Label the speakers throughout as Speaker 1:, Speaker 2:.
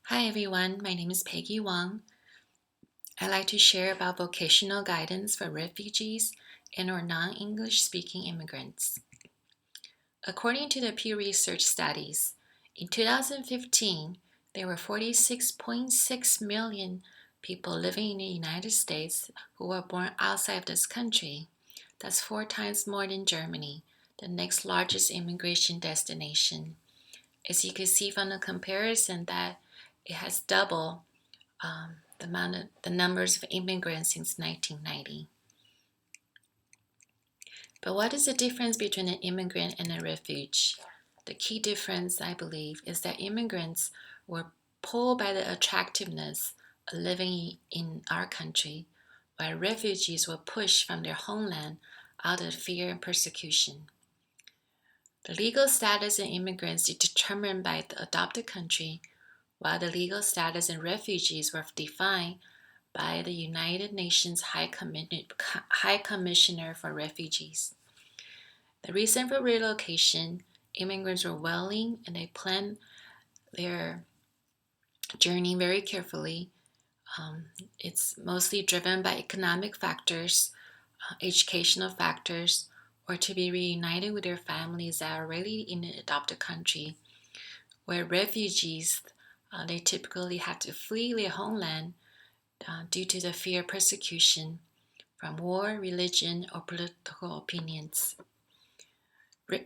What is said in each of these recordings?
Speaker 1: Hi everyone, my name is Peggy Wang. I'd like to share about vocational guidance for refugees and or non-English speaking immigrants. According to the Pew Research studies, in 2015, there were 46.6 million people living in the United States who were born outside of this country. That's 4 times more than Germany, the next largest immigration destination. As you can see from the comparison that it has doubled the numbers of immigrants since 1990. But what is the difference between an immigrant and a refugee? The key difference, I believe, is that immigrants were pulled by the attractiveness of living in our country, while refugees were pushed from their homeland out of fear and persecution. The legal status of immigrants is determined by the adopted country, while the legal status of refugees were defined by the United Nations High Commissioner for Refugees. The reason for relocation, immigrants were willing and they planned their journey very carefully. It's mostly driven by economic factors, educational factors, or to be reunited with their families that are already in the adopted country. Where refugees, they typically have to flee their homeland due to the fear of persecution from war, religion, or political opinions.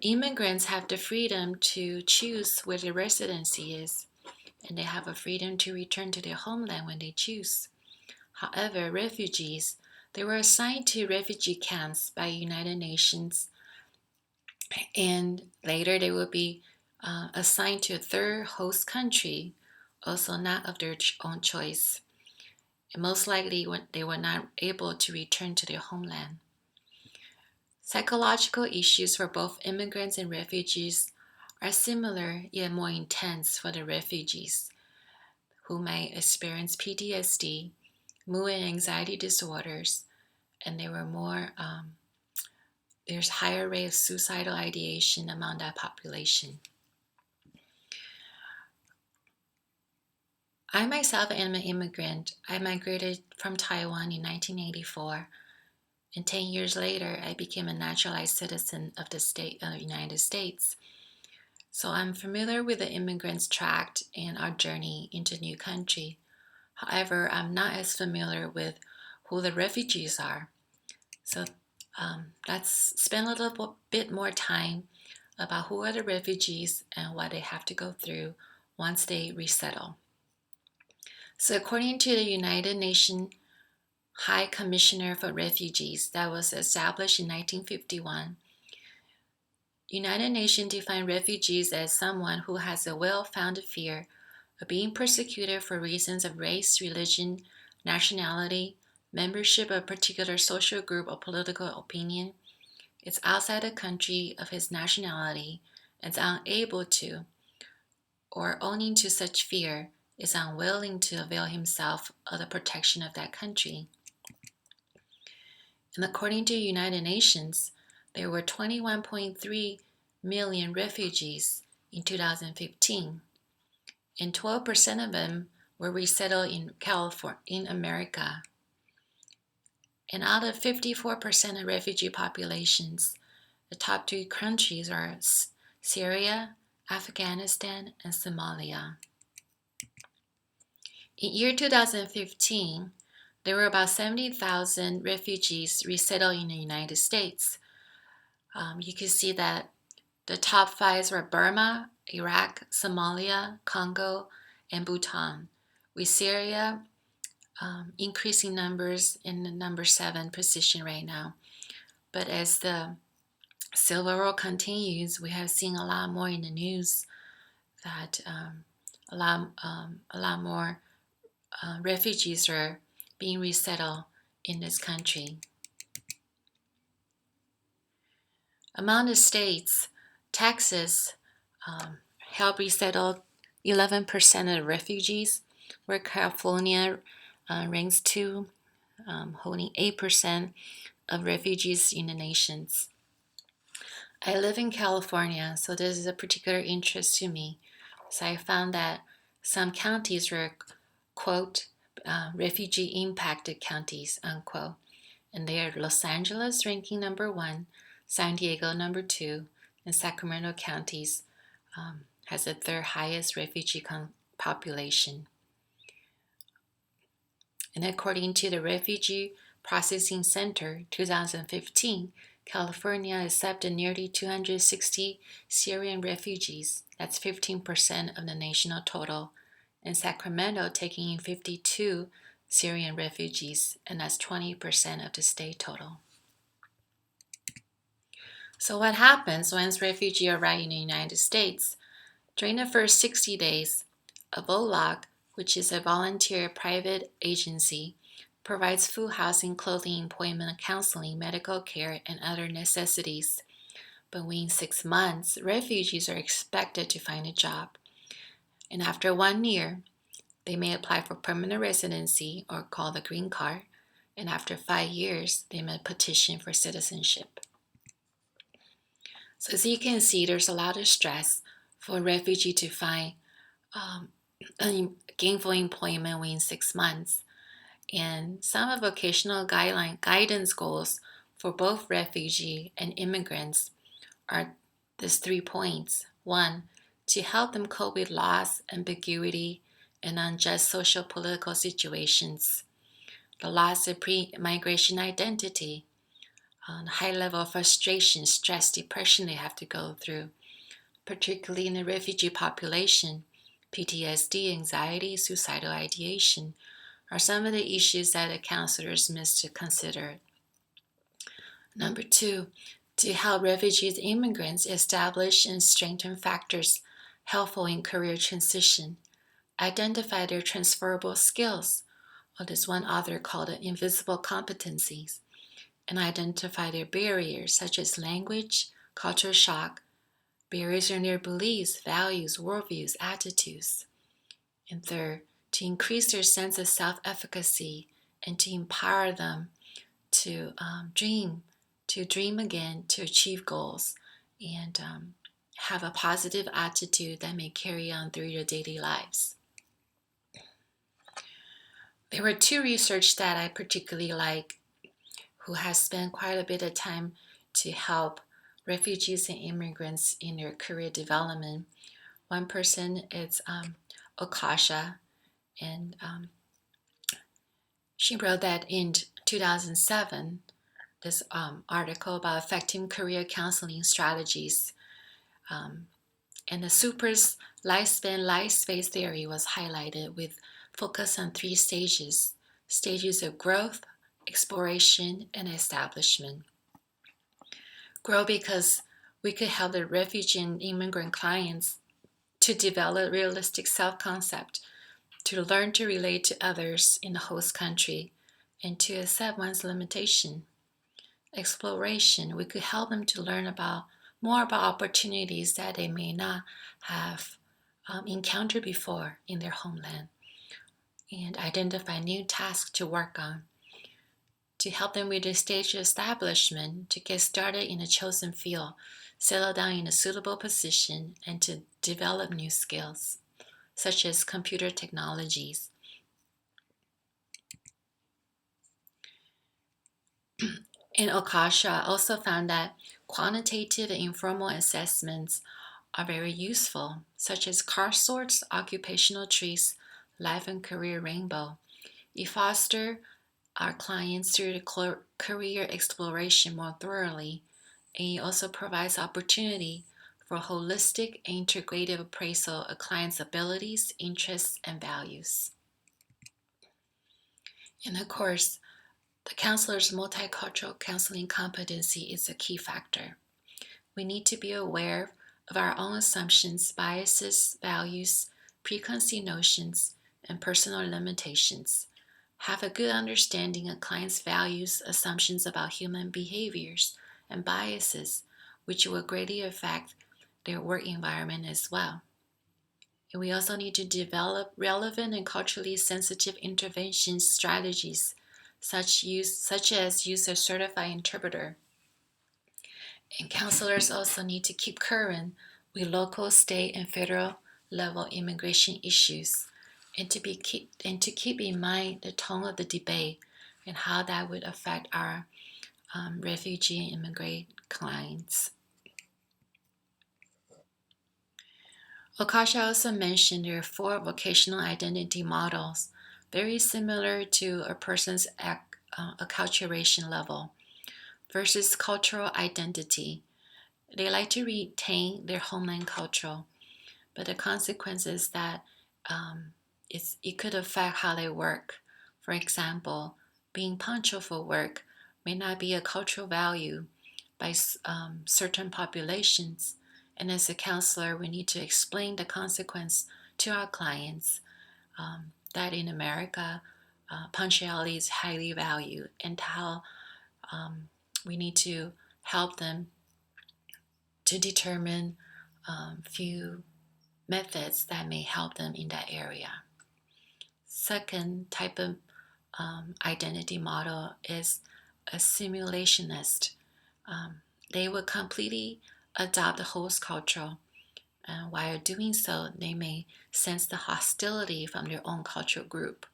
Speaker 1: Immigrants have the freedom to choose where their residency is, and they have a freedom to return to their homeland when they choose. However, refugees, they were assigned to refugee camps by United Nations, and later they will be assigned to a third host country, also not of their own choice. And most likely they were not able to return to their homeland. Psychological issues for both immigrants and refugees are similar yet more intense for the refugees, who may experience PTSD, mood and anxiety disorders, and there's higher rate of suicidal ideation among that population. I myself am an immigrant. I migrated from Taiwan in 1984. And 10 years later, I became a naturalized citizen of the United States. So I'm familiar with the immigrant's tract and our journey into new country. However, I'm not as familiar with who the refugees are. So let's spend a little bit more time about who are the refugees and what they have to go through once they resettle. So according to the United Nations High Commissioner for Refugees that was established in 1951, United Nations defined refugees as someone who has a well-founded fear of being persecuted for reasons of race, religion, nationality, membership of a particular social group or political opinion, is outside the country of his nationality, and is unable to, or owing to such fear, is unwilling to avail himself of the protection of that country. And according to United Nations, there were 21.3 million refugees in 2015, and 12% of them were resettled in California, in America. And out of 54% of refugee populations, the top 3 countries are Syria, Afghanistan, and Somalia. In year 2015, there were about 70,000 refugees resettled in the United States. You can see that the top 5 were Burma, Iraq, Somalia, Congo, and Bhutan, with Syria increasing numbers in the number 7 position right now. But as the Civil War continues, we have seen a lot more in the news that a lot more refugees are being resettled in this country. Among the states, Texas helped resettle 11% of refugees, where California ranks 2, holding 8% of refugees in the nations. I live in California, so this is a particular interest to me. So I found that Some counties were, quote, refugee impacted counties, unquote, and they are Los Angeles ranking number 1, San Diego number 2, and Sacramento counties has the third highest refugee population. And according to the Refugee Processing Center 2015, California accepted nearly 260 Syrian refugees. That's 15% of the national total. And Sacramento taking in 52 Syrian refugees, and that's 20% of the state total. So what happens once refugees arrive in the United States? During the first 60 days, a VOLOG, which is a volunteer private agency, provides food, housing, clothing, employment, counseling, medical care, and other necessities. But within 6 months, refugees are expected to find a job. And after 1 year, they may apply for permanent residency or called the green card. And after 5 years, they may petition for citizenship. So as you can see, there's a lot of stress for a refugee to find gainful employment within 6 months. And some of vocational guidance goals for both refugee and immigrants are these 3 points. 1, to help them cope with loss, ambiguity, and unjust social political situations. The loss of pre-migration identity, high level of frustration, stress, depression they have to go through, particularly in the refugee population. PTSD, anxiety, suicidal ideation are some of the issues that the counselors miss to consider. Number 2, to help refugees and immigrants establish and strengthen factors helpful in career transition, identify their transferable skills, or this one author called it invisible competencies, and identify their barriers such as language, culture shock, barriers in their beliefs, values, worldviews, attitudes. And third, to increase their sense of self-efficacy and to empower them to dream again, to achieve goals, and have a positive attitude that may carry on through your daily lives. There were 2 research that I particularly like who has spent quite a bit of time to help refugees and immigrants in their career development. One person is Okasha, and she wrote that in 2007, this article about effective career counseling strategies. And the SUPER's lifespan life space theory was highlighted with focus on 3 stages of growth, exploration, and establishment. Grow because we could help the refugee and immigrant clients to develop realistic self-concept, to learn to relate to others in the host country, and to accept one's limitation. Exploration, we could help them to learn more about opportunities that they may not have encountered before in their homeland, and identify new tasks to work on. To help them with the stage of establishment, to get started in a chosen field, settle down in a suitable position, and to develop new skills, such as computer technologies. And Okasha also found that quantitative and informal assessments are very useful, such as car sorts, occupational trees, life and career rainbow. You foster our clients through the career exploration more thoroughly, and it also provides opportunity for holistic and integrative appraisal of clients' abilities, interests, and values. And of course, the counselor's multicultural counseling competency is a key factor. We need to be aware of our own assumptions, biases, values, preconceived notions, and personal limitations. Have a good understanding of clients' values, assumptions about human behaviors, and biases, which will greatly affect their work environment as well. And we also need to develop relevant and culturally sensitive intervention strategies, such as use a certified interpreter. And counselors also need to keep current with local, state, and federal level immigration issues, and to keep in mind the tone of the debate and how that would affect our refugee and immigrant clients. Okasha also mentioned there are 4 vocational identity models, very similar to a person's acculturation level. First is cultural identity. They like to retain their homeland culture, but the consequence is that it could affect how they work. For example, being punctual for work may not be a cultural value by certain populations. And as a counselor, we need to explain the consequence to our clients that in America, punctuality is highly valued, and how we need to help them to determine few methods that may help them in that area. Second type of identity model is a simulationist. They will completely adopt the host culture, and while doing so, they may sense the hostility from their own cultural group.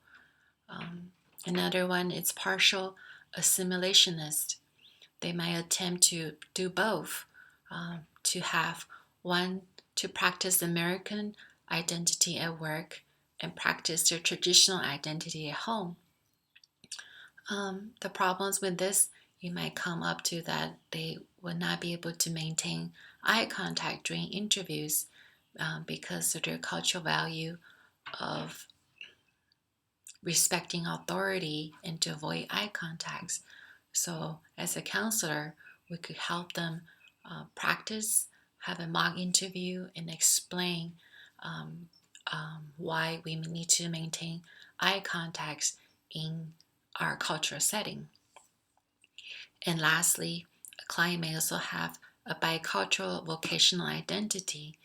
Speaker 1: Another one is partial assimilationist. They might attempt to do both, to have one to practice American identity at work and practice their traditional identity at home. The problems with this, you might come up to that they will not be able to maintain eye contact during interviews because of their cultural value of respecting authority and to avoid eye contacts. So, as a counselor, we could help them practice, have a mock interview, and explain why we need to maintain eye contacts in our cultural setting. And lastly, a client may also have a bicultural vocational identity.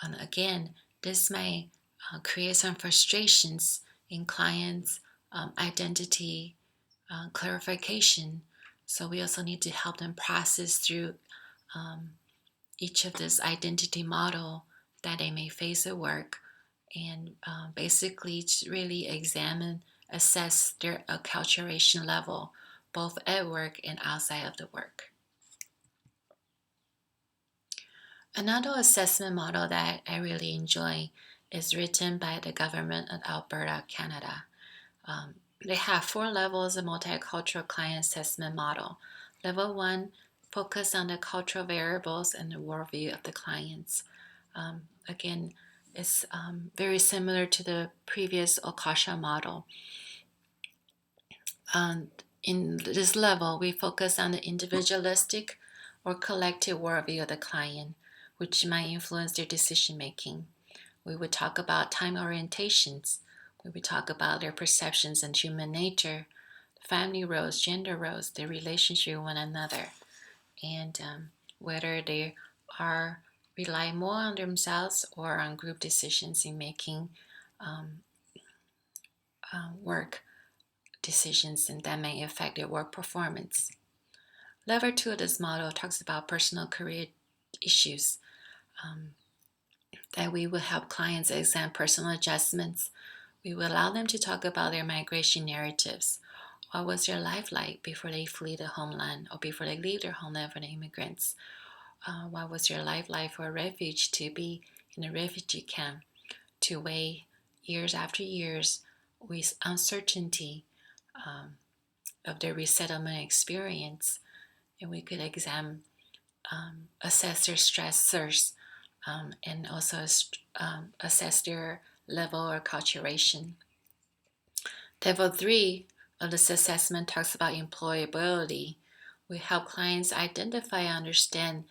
Speaker 1: And again, this may create some frustrations in clients' identity clarification. So we also need to help them process through each of this identity model that they may face at work, and basically to really examine, assess their acculturation level, both at work and outside of the work. Another assessment model that I really enjoy is written by the government of Alberta, Canada. They have 4 levels of multicultural client assessment model. Level 1 focus on the cultural variables and the worldview of the clients. Again, it's very similar to the previous Okasha model. In this level, we focus on the individualistic or collective worldview of the client, which might influence their decision making. We would talk about time orientations. We would talk about their perceptions and human nature, family roles, gender roles, their relationship with one another, and whether they are rely more on themselves or on group decisions in making work decisions, and that may affect their work performance. Level 2 of this model talks about personal career issues, that we will help clients examine personal adjustments. We will allow them to talk about their migration narratives. What was their life like before they flee the homeland or before they leave their homeland for the immigrants? What was their life like for a refugee to be in a refugee camp, to wait years after years with uncertainty of their resettlement experience? And we could assess their stressors and also assess their level of acculturation. Level 3 of this assessment talks about employability. We help clients identify and understand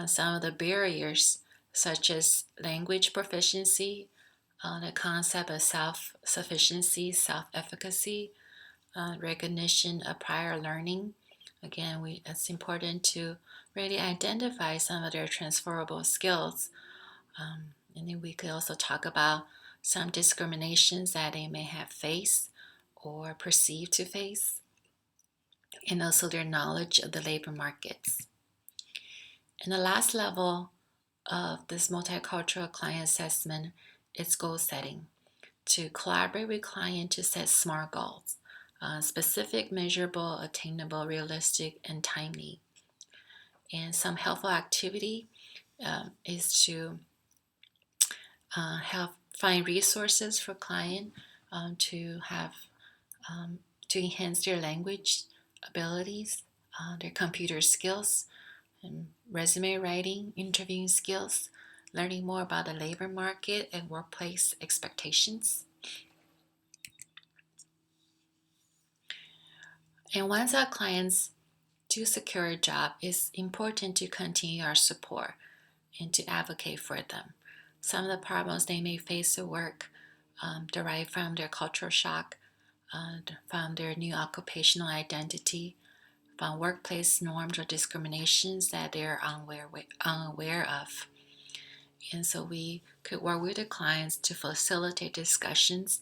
Speaker 1: some of the barriers, such as language proficiency, the concept of self-sufficiency, self-efficacy, recognition of prior learning. Again, it's important to really identify some of their transferable skills. And then we could also talk about some discriminations that they may have faced or perceived to face, and also their knowledge of the labor markets. And the last level of this multicultural client assessment is goal setting. To collaborate with client to set SMART goals, specific, measurable, attainable, realistic, and timely. And some helpful activity is to help find resources for client to have to enhance their language abilities, their computer skills, and resume writing, interviewing skills, learning more about the labor market and workplace expectations. And once our clients do secure a job, it's important to continue our support and to advocate for them. Some of the problems they may face at work derive from their cultural shock, from their new occupational identity, from workplace norms or discriminations that they're unaware of. And so we could work with the clients to facilitate discussions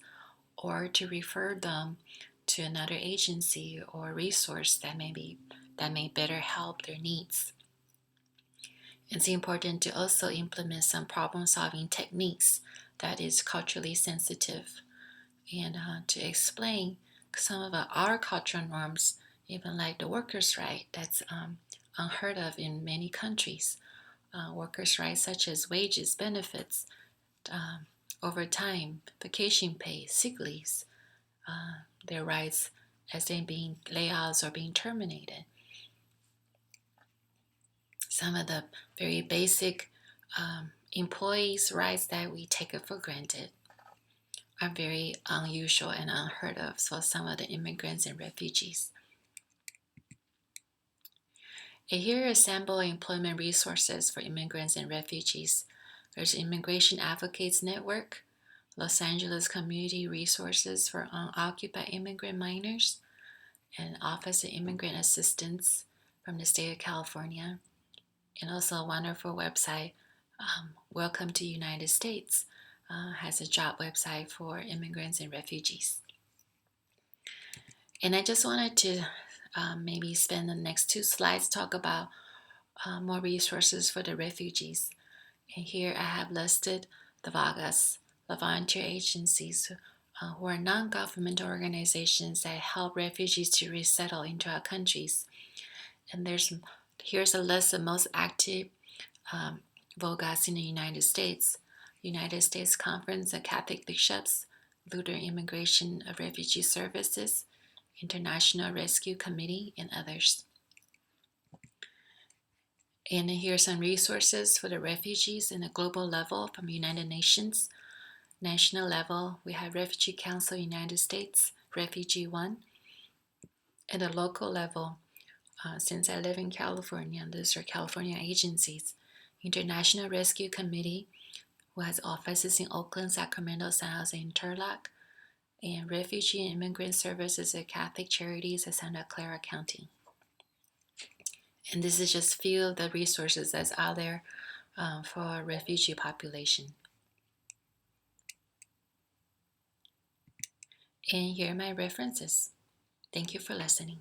Speaker 1: or to refer them to another agency or resource that may better help their needs. It's important to also implement some problem-solving techniques that is culturally sensitive and to explain some of our cultural norms, even like the workers' right, that's unheard of in many countries. Workers' rights such as wages, benefits, overtime, vacation pay, sick leaves, their rights as they being layoffs or being terminated. Some of the very basic employees' rights that we take it for granted are very unusual and unheard of for some of the immigrants and refugees. And here are sample employment resources for immigrants and refugees. There's Immigration Advocates Network, Los Angeles Community Resources for Unoccupied Immigrant Minors, and Office of Immigrant Assistance from the state of California, and also a wonderful website, Welcome to United States, has a job website for immigrants and refugees. And I just wanted to maybe spend the next 2 slides talk about more resources for the refugees. And here I have listed the VAGAs, the volunteer agencies who are non-governmental organizations that help refugees to resettle into our countries. And here's a list of most active VOGAs in the United States. United States Conference of Catholic Bishops, Lutheran Immigration of Refugee Services, International Rescue Committee, and others. And here are some resources for the refugees in a global level from United Nations. National level, we have Refugee Council United States, Refugee One. At a local level, since I live in California, these are California agencies. International Rescue Committee, who has offices in Oakland, Sacramento, San Jose, and Turlock, and Refugee and Immigrant Services at Catholic Charities at Santa Clara County. And this is just a few of the resources that's out there for our refugee population. And here are my references. Thank you for listening.